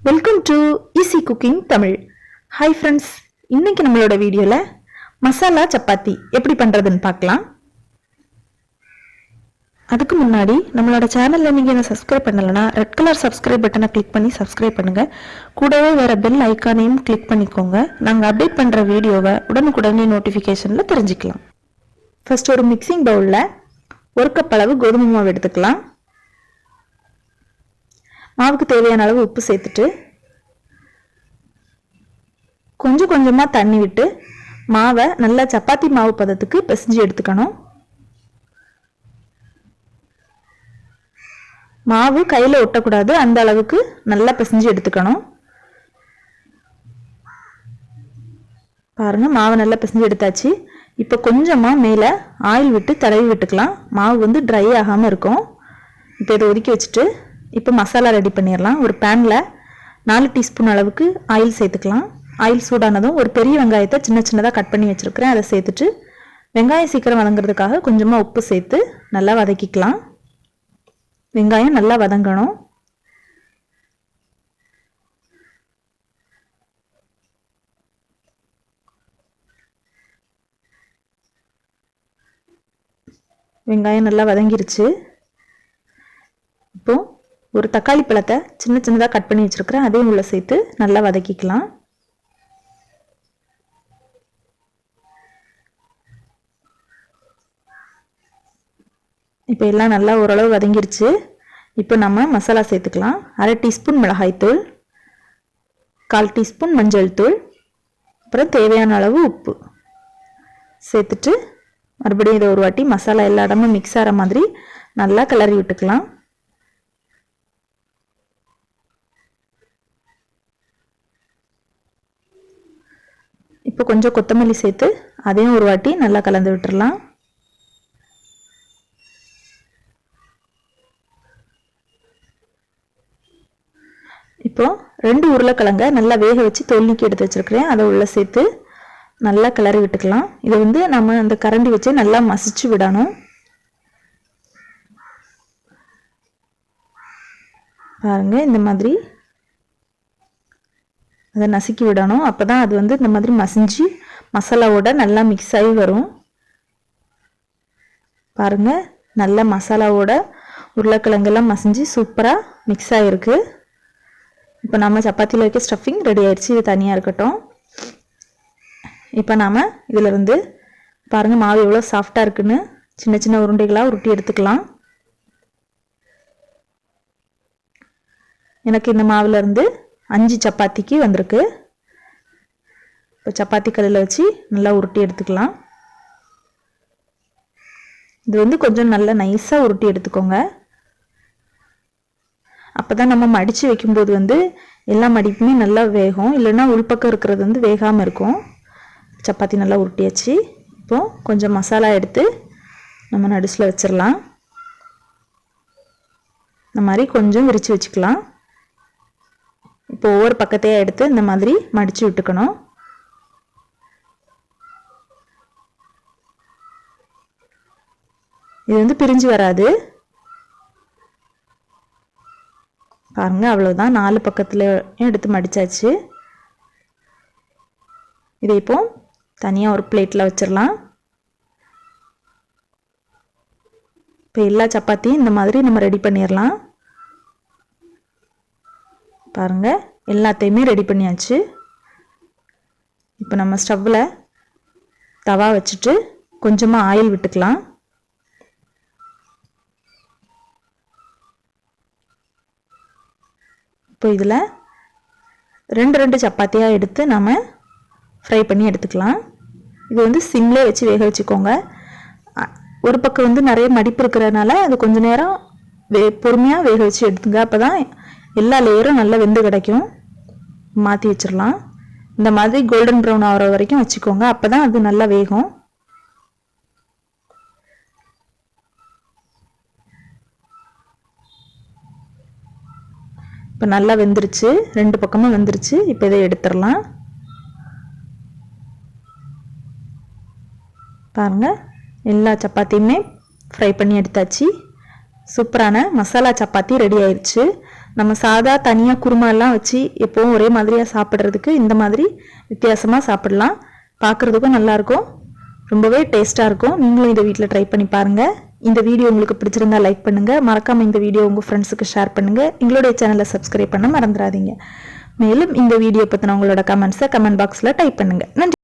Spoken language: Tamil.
Welcome to easy cooking Tamil. Hi friends, இன்னைக்கு நம்மளோட வீடியோவில் மசாலா சப்பாத்தி எப்படி பண்ணுறதுன்னு பார்க்கலாம். அதுக்கு முன்னாடி நம்மளோட சேனலில் நீங்கள் என்ன சப்ஸ்கிரைப் பண்ணலைன்னா ரெட் கலர் சப்ஸ்கிரைப் பட்டனை கிளிக் பண்ணி சப்ஸ்கிரைப் பண்ணுங்கள். கூடவே வேறு பெல் ஐக்கானையும் கிளிக் பண்ணிக்கோங்க. நாங்கள் அப்டேட் பண்ணுற வீடியோவை உடனுக்குடனே நோட்டிஃபிகேஷனில் தெரிஞ்சுக்கலாம். ஃபர்ஸ்ட் ஒரு மிக்சிங் பவுலில் ஒரு கப் அளவு கோதுமை மாவு எடுத்துக்கலாம். மாவுக்கு தேவையான அளவு உப்பு சேர்த்துட்டு கொஞ்சம் கொஞ்சமாக தண்ணி விட்டு மாவை நல்லா சப்பாத்தி மாவு பதத்துக்கு பிசைஞ்சு எடுத்துக்கணும். மாவு கையில் ஒட்டக்கூடாது, அந்த அளவுக்கு நல்லா பிசைஞ்சு எடுத்துக்கணும். பாருங்க, மாவை நல்லா பிசைஞ்சு எடுத்தாச்சு. இப்போ கொஞ்சமாக மேலே ஆயில் விட்டு தடவி விட்டுக்கலாம். மாவு ட்ரை ஆகாமல் இருக்கும். இப்போ இதை ஒதுக்கி வச்சுட்டு இப்போ மசாலா ரெடி பண்ணிடலாம். ஒரு பேனில் 4 டீஸ்பூன் அளவுக்கு ஆயில் சேர்த்துக்கலாம். ஆயில் சூடானதும் ஒரு பெரிய வெங்காயத்தை சின்ன சின்னதாக கட் பண்ணி வச்சுருக்கிறேன். அதை சேர்த்துட்டு வெங்காயம் சீக்கிரம் வதங்கிறதுக்காக கொஞ்சமாக உப்பு சேர்த்து நல்லா வதக்கிக்கலாம். வெங்காயம் நல்லா வதங்கணும். வெங்காயம் நல்லா வதங்கிருச்சு. இப்போ ஒரு தக்காளி பழத்தை சின்ன சின்னதாக கட் பண்ணி வச்சுருக்கிறேன். அதையும் உள்ள சேர்த்து நல்லா வதக்கிக்கலாம். இப்போ எல்லாம் நல்லா ஓரளவு வதங்கிருச்சு. இப்போ நம்ம மசாலா சேர்த்துக்கலாம். 1/2 டீஸ்பூன் மிளகாய்த்தூள், 1/4 டீஸ்பூன் மஞ்சள் தூள், அப்புறம் தேவையான அளவு உப்பு சேர்த்துட்டு மறுபடியும் இதை ஒரு வாட்டி மசாலா எல்லா இடமும் மிக்ஸ் ஆகிற மாதிரி நல்லா கிளறி விட்டுக்கலாம். இப்போ கொஞ்சம் கொத்தமல்லி சேர்த்து அதையும் ஒரு வாட்டி நல்லா கலந்து விட்டுறலாம். இப்போ 2 உருளைக்கிழங்க நல்லா வேக வச்சு தோல் நீக்கி எடுத்து வச்சிருக்கிறேன். அதை உள்ள சேர்த்து நல்லா கிளறி விட்டுக்கலாம். இதை நம்ம அந்த கரண்டி வச்சு நல்லா மசிச்சு விடணும். பாருங்க, இந்த மாதிரி அதை நசுக்கி விடணும். அப்போ தான் அது இந்த மாதிரி மசிஞ்சு மசாலாவோட நல்லா மிக்ஸ் ஆகி வரும். பாருங்கள், நல்லா மசாலாவோட உருளைக்கிழங்கெல்லாம் மசிஞ்சு சூப்பராக மிக்ஸ் ஆகிருக்கு. இப்போ நம்ம சப்பாத்தியில் வைக்க ஸ்டஃபிங் ரெடி ஆயிடுச்சு. இது தனியாக இருக்கட்டும். இப்போ நாம் இதிலிருந்து பாருங்கள், மாவு எவ்வளோ சாஃப்டாக இருக்குன்னு சின்ன சின்ன உருண்டைகளாக உருட்டி எடுத்துக்கலாம். எனக்கு இந்த மாவுலேருந்து 5 சப்பாத்திக்கு வந்திருக்கு. இப்போ சப்பாத்தி கல்லில் வச்சு நல்லா உருட்டி எடுத்துக்கலாம். இது கொஞ்சம் நல்லா நைஸாக உருட்டி எடுத்துக்கோங்க. அப்போ தான் நம்ம மடித்து வைக்கும்போது எல்லா மடிப்புமே நல்லா வேகும். இல்லைன்னா உள்பக்கம் இருக்கிறது வேகாமல் இருக்கும். சப்பாத்தி நல்லா உருட்டியாச்சு. இப்போது கொஞ்சம் மசாலா எடுத்து நம்ம நடுசில் வச்சிடலாம். இந்த மாதிரி கொஞ்சம் விரித்து வச்சுக்கலாம். இப்போ ஒவ்வொரு பக்கத்தையும் எடுத்து இந்த மாதிரி மடித்து விட்டுக்கணும். இது பிரிஞ்சு வராது. பாருங்க, அவ்வளோதான். 4 பக்கத்தில் எடுத்து மடிச்சாச்சு. இதை இப்போ தனியாக ஒரு பிளேட்டில் வச்சிடலாம். இப்போ எல்லா சப்பாத்தியும் இந்த மாதிரி நம்ம ரெடி பண்ணிடலாம். பாருங்க, எல்லாத்தையுமே ரெடி பண்ணியாச்சு. இப்போ நம்ம ஸ்டவ்வில் தவா வச்சுட்டு கொஞ்சமாக ஆயில் விட்டுக்கலாம். இப்போ இதில் 2 சப்பாத்தியாக எடுத்து நம்ம ஃப்ரை பண்ணி எடுத்துக்கலாம். இது சிம்லே வச்சு வேக வச்சுக்கோங்க. ஒரு பக்கம் நிறைய மடிப்பு இருக்கிறதுனால அது கொஞ்சம் நேரம் பொறுமையாக வேக வச்சு எடுத்துங்க. அப்போ தான் எல்லா லேயரும் நல்லா வெந்து கிடைக்கும். மாற்றி வச்சிடலாம். இந்த மாதிரி கோல்டன் ப்ரௌன் ஆகிற வரைக்கும் வச்சுக்கோங்க. அப்போ தான் அது நல்லா வேகும். இப்போ நல்லா வெந்துருச்சு. 2 பக்கமும் வெந்துருச்சு. இப்போ இதை எடுத்துடலாம். பாருங்கள், எல்லா சப்பாத்தியுமே ஃப்ரை பண்ணி எடுத்தாச்சு. சூப்பரான மசாலா சப்பாத்தி ரெடி ஆயிடுச்சு. நம்ம சாதா தனியாக குருமாலாம் வச்சு எப்போவும் ஒரே மாதிரியாக சாப்பிட்றதுக்கு இந்த மாதிரி வித்தியாசமாக சாப்பிடலாம். பார்க்குறதுக்கும் நல்லாயிருக்கும், ரொம்பவே டேஸ்ட்டாக இருக்கும். நீங்களும் இதை வீட்டில் ட்ரை பண்ணி பாருங்கள். இந்த வீடியோ உங்களுக்கு பிடிச்சிருந்தா லைக் பண்ணுங்கள். மறக்காமல் இந்த வீடியோ உங்கள் ஃப்ரெண்ட்ஸுக்கு ஷேர் பண்ணுங்கள். எங்களுடைய சேனலை சப்ஸ்கிரைப் பண்ண மறந்துடாதீங்க. மேலும் இந்த வீடியோ பற்றின உங்களோட கமெண்ட்ஸை கமெண்ட் பாக்ஸில் டைப் பண்ணுங்கள். நன்றி.